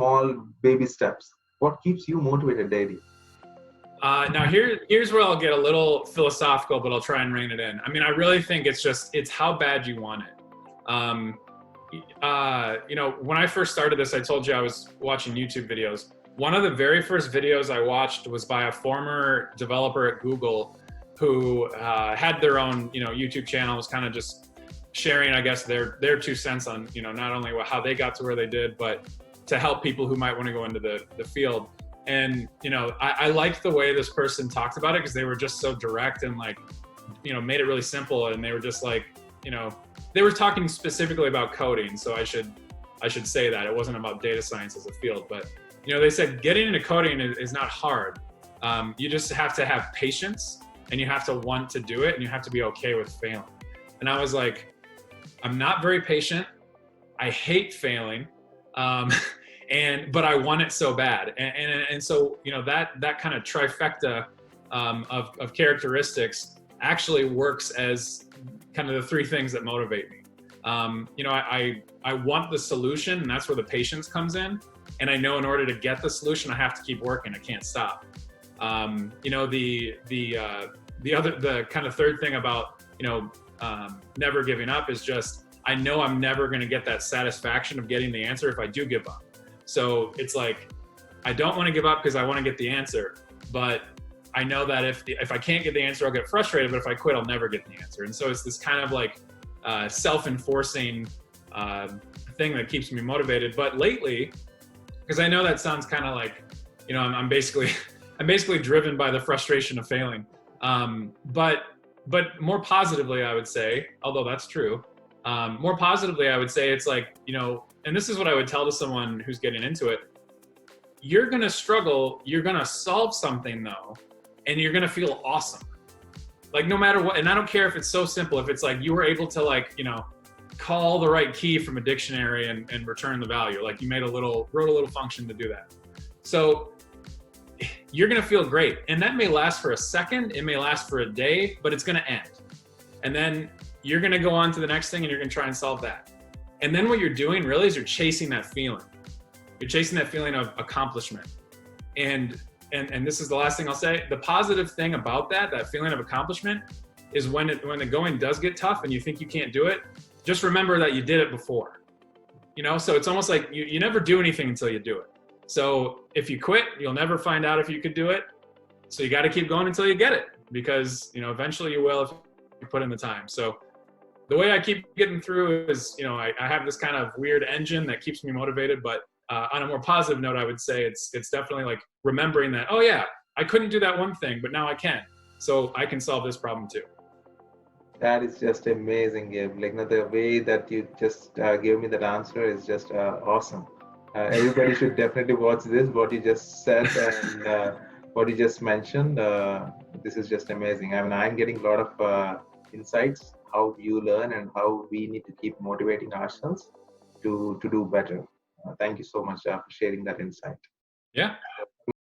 small baby steps. What keeps you motivated daily? Now here's where I'll get a little philosophical, but I'll try and rein it in. I mean, I really think it's how bad you want it. Um, when I first started this, I told you I was watching YouTube videos. One of the very first videos I watched was by a former developer at Google who had their own, YouTube channel, was kind of just sharing, I guess, their 2 cents on, not only how they got to where they did, but to help people who might want to go into the field. And, I liked the way this person talked about it because they were just so direct and made it really simple. And they were just they were talking specifically about coding. So I should say that it wasn't about data science as a field, but, they said getting into coding is not hard. You just have to have patience and you have to want to do it and you have to be okay with failing. And I was like, I'm not very patient. I hate failing. But I want it so bad. And so, that kind of trifecta of characteristics actually works as kind of the 3 things that motivate me. I want the solution, and that's where the patience comes in. And I know in order to get the solution, I have to keep working. I can't stop. The kind of third thing about, never giving up is just, I know I'm never going to get that satisfaction of getting the answer if I do give up. So it's like, I don't want to give up because I want to get the answer, but I know that if I can't get the answer, I'll get frustrated, but if I quit, I'll never get the answer. And so it's this kind of self-enforcing thing that keeps me motivated. But lately, because I know that sounds kind of like, I'm basically driven by the frustration of failing. But more positively, I would say, although that's true, more positively, I would say it's like, and this is what I would tell to someone who's getting into it. You're going to struggle. You're going to solve something though, and you're going to feel awesome. Like no matter what, and I don't care if it's so simple, if it's like you were able to call the right key from a dictionary and return the value. Like you wrote a little function to do that. So you're going to feel great. And that may last for a second. It may last for a day, but it's going to end. And then you're going to go on to the next thing and you're going to try and solve that. And then what you're doing really is you're chasing that feeling. You're chasing that feeling of accomplishment. And this is the last thing I'll say. The positive thing about that feeling of accomplishment is when the going does get tough and you think you can't do it, just remember that you did it before. So it's almost like you never do anything until you do it. So if you quit, you'll never find out if you could do it. So you got to keep going until you get it because, eventually you will if you put in the time. So the way I keep getting through is, I have this kind of weird engine that keeps me motivated, but on a more positive note, I would say it's definitely like remembering that, oh yeah, I couldn't do that one thing, but now I can. So I can solve this problem too. That is just amazing, Gabe. The way that you just gave me that answer is just awesome. Everybody should definitely watch this, what you just said and what you just mentioned. This is just amazing. I mean, I'm getting a lot of insights, how you learn and how we need to keep motivating ourselves to do better. Thank you so much for sharing that insight. Yeah,